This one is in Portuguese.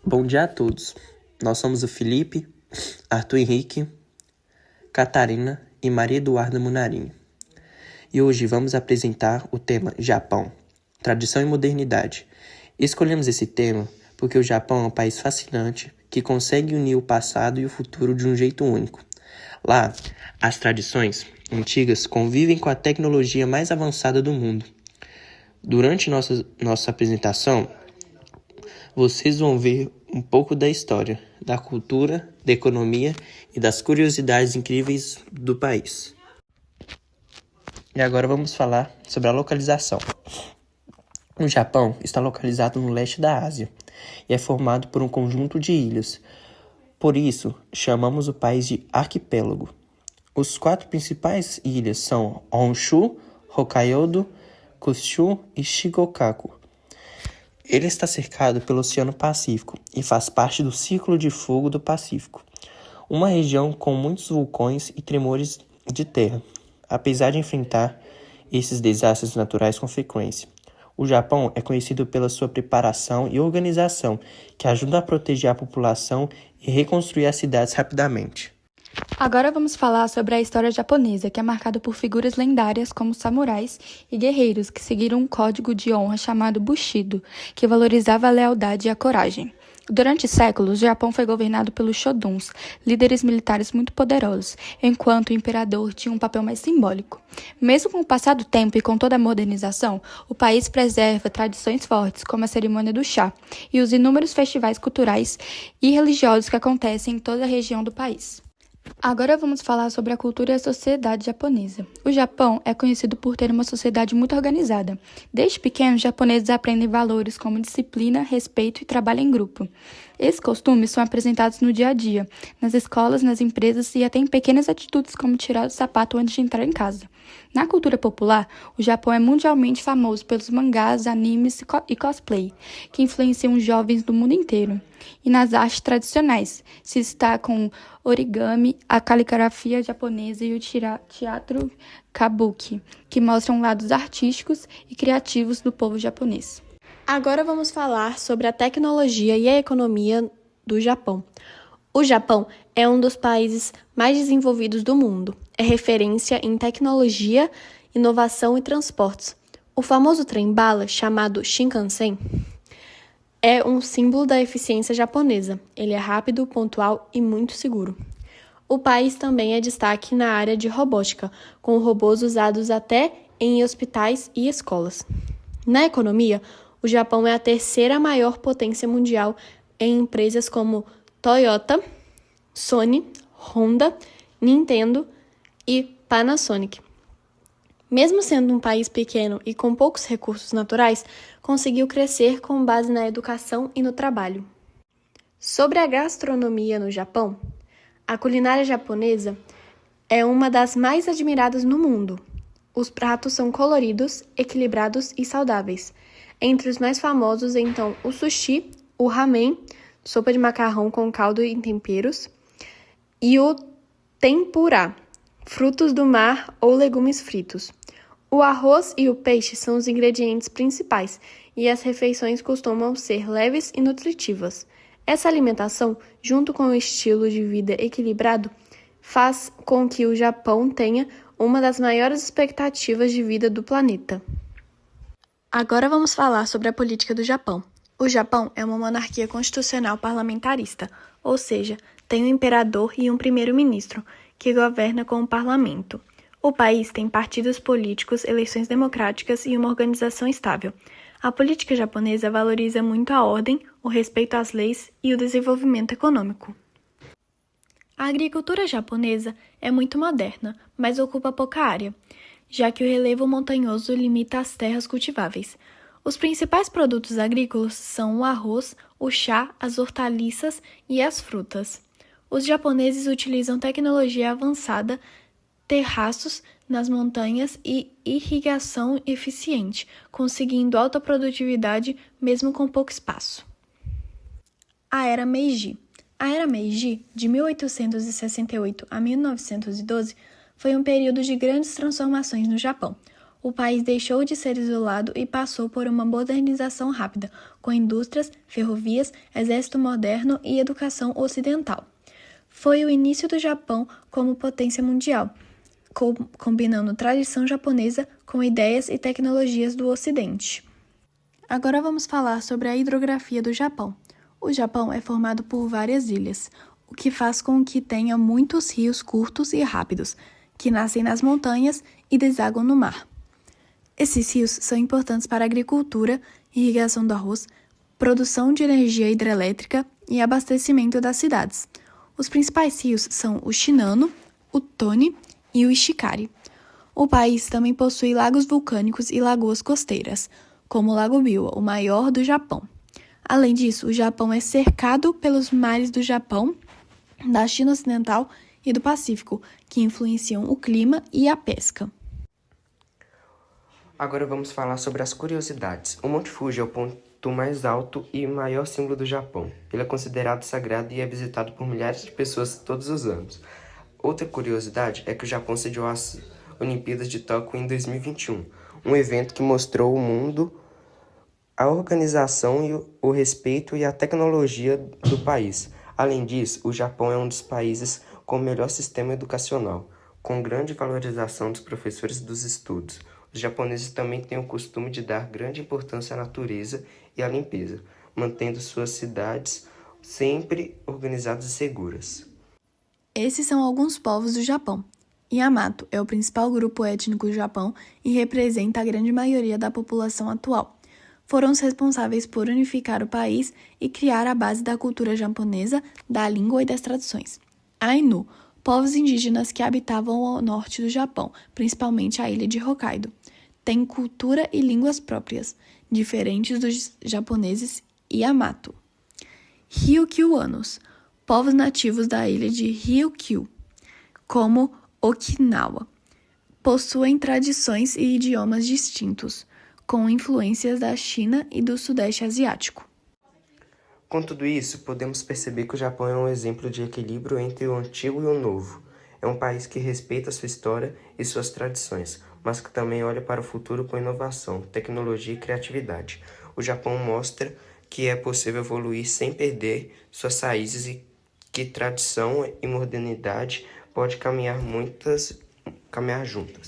Bom dia a todos. Nós somos o Felipe, Arthur Henrique, Catarina e Maria Eduarda Munarim. E hoje vamos apresentar o tema Japão, Tradição e Modernidade. Escolhemos esse tema porque o Japão é um país fascinante que consegue unir o passado e o futuro de um jeito único. Lá, as tradições antigas convivem com a tecnologia mais avançada do mundo. Durante nossa apresentação, vocês vão ver um pouco da história, da cultura, da economia e das curiosidades incríveis do país. E agora vamos falar sobre a localização. O Japão está localizado no leste da Ásia e é formado por um conjunto de ilhas. Por isso, chamamos o país de arquipélago. Os 4 principais ilhas são Honshu, Hokkaido, Kyushu e Shikoku. Ele está cercado pelo Oceano Pacífico e faz parte do Círculo de Fogo do Pacífico, uma região com muitos vulcões e tremores de terra. Apesar de enfrentar esses desastres naturais com frequência, o Japão é conhecido pela sua preparação e organização, que ajuda a proteger a população e reconstruir as cidades rapidamente. Agora vamos falar sobre a história japonesa, que é marcada por figuras lendárias como samurais e guerreiros que seguiram um código de honra chamado Bushido, que valorizava a lealdade e a coragem. Durante séculos, o Japão foi governado pelos shoguns, líderes militares muito poderosos, enquanto o imperador tinha um papel mais simbólico. Mesmo com o passar do tempo e com toda a modernização, o país preserva tradições fortes, como a cerimônia do chá, e os inúmeros festivais culturais e religiosos que acontecem em toda a região do país. Agora vamos falar sobre a cultura e a sociedade japonesa. O Japão é conhecido por ter uma sociedade muito organizada. Desde pequenos, os japoneses aprendem valores como disciplina, respeito e trabalho em grupo. Esses costumes são apresentados no dia a dia, nas escolas, nas empresas e até em pequenas atitudes como tirar o sapato antes de entrar em casa. Na cultura popular, o Japão é mundialmente famoso pelos mangás, animes e cosplay, que influenciam os jovens do mundo inteiro. E nas artes tradicionais, se destacam o origami, a caligrafia japonesa e o teatro kabuki, que mostram lados artísticos e criativos do povo japonês. Agora vamos falar sobre a tecnologia e a economia do Japão. O Japão é um dos países mais desenvolvidos do mundo. É referência em tecnologia, inovação e transportes. O famoso trem-bala, chamado Shinkansen, é um símbolo da eficiência japonesa. Ele é rápido, pontual e muito seguro. O país também é destaque na área de robótica, com robôs usados até em hospitais e escolas. Na economia, o Japão é a terceira maior potência mundial em empresas como Toyota, Sony, Honda, Nintendo e Panasonic. Mesmo sendo um país pequeno e com poucos recursos naturais, conseguiu crescer com base na educação e no trabalho. Sobre a gastronomia no Japão, a culinária japonesa é uma das mais admiradas no mundo. Os pratos são coloridos, equilibrados e saudáveis. Entre os mais famosos, então, o sushi, o ramen, sopa de macarrão com caldo e temperos, e o tempurá, frutos do mar ou legumes fritos. O arroz e o peixe são os ingredientes principais e as refeições costumam ser leves e nutritivas. Essa alimentação, junto com o estilo de vida equilibrado, faz com que o Japão tenha uma das maiores expectativas de vida do planeta. Agora vamos falar sobre a política do Japão. O Japão é uma monarquia constitucional parlamentarista, ou seja, tem um imperador e um primeiro-ministro, que governa com o parlamento. O país tem partidos políticos, eleições democráticas e uma organização estável. A política japonesa valoriza muito a ordem, o respeito às leis e o desenvolvimento econômico. A agricultura japonesa é muito moderna, mas ocupa pouca área, já que o relevo montanhoso limita as terras cultiváveis. Os principais produtos agrícolas são o arroz, o chá, as hortaliças e as frutas. Os japoneses utilizam tecnologia avançada, terraços nas montanhas e irrigação eficiente, conseguindo alta produtividade mesmo com pouco espaço. A Era Meiji. A Era Meiji, de 1868 a 1912, foi um período de grandes transformações no Japão. O país deixou de ser isolado e passou por uma modernização rápida, com indústrias, ferrovias, exército moderno e educação ocidental. Foi o início do Japão como potência mundial, combinando tradição japonesa com ideias e tecnologias do Ocidente. Agora vamos falar sobre a hidrografia do Japão. O Japão é formado por várias ilhas, o que faz com que tenha muitos rios curtos e rápidos, que nascem nas montanhas e desaguam no mar. Esses rios são importantes para a agricultura, irrigação do arroz, produção de energia hidrelétrica e abastecimento das cidades. Os principais rios são o Shinano, o Tone e o Ishikari. O país também possui lagos vulcânicos e lagoas costeiras, como o Lago Biwa, o maior do Japão. Além disso, o Japão é cercado pelos mares do Japão, da China Ocidental e do Pacífico, que influenciam o clima e a pesca. Agora vamos falar sobre as curiosidades. O Monte Fuji é o ponto mais alto e maior símbolo do Japão. Ele é considerado sagrado e é visitado por milhares de pessoas todos os anos. Outra curiosidade é que o Japão sediou as Olimpíadas de Tóquio em 2021, um evento que mostrou ao mundo a organização e o respeito e a tecnologia do país. Além disso, o Japão é um dos países com o melhor sistema educacional, com grande valorização dos professores e dos estudos. Os japoneses também têm o costume de dar grande importância à natureza e à limpeza, mantendo suas cidades sempre organizadas e seguras. Esses são alguns povos do Japão. Yamato é o principal grupo étnico do Japão e representa a grande maioria da população atual. Foram os responsáveis por unificar o país e criar a base da cultura japonesa, da língua e das tradições. Ainu, povos indígenas que habitavam ao norte do Japão, principalmente a ilha de Hokkaido, têm cultura e línguas próprias, diferentes dos japoneses Yamato. Ryukyuanos, povos nativos da ilha de Ryukyu, como Okinawa, possuem tradições e idiomas distintos, com influências da China e do Sudeste Asiático. Com tudo isso, podemos perceber que o Japão é um exemplo de equilíbrio entre o antigo e o novo. É um país que respeita sua história e suas tradições, mas que também olha para o futuro com inovação, tecnologia e criatividade. O Japão mostra que é possível evoluir sem perder suas raízes e que tradição e modernidade podem caminhar juntas.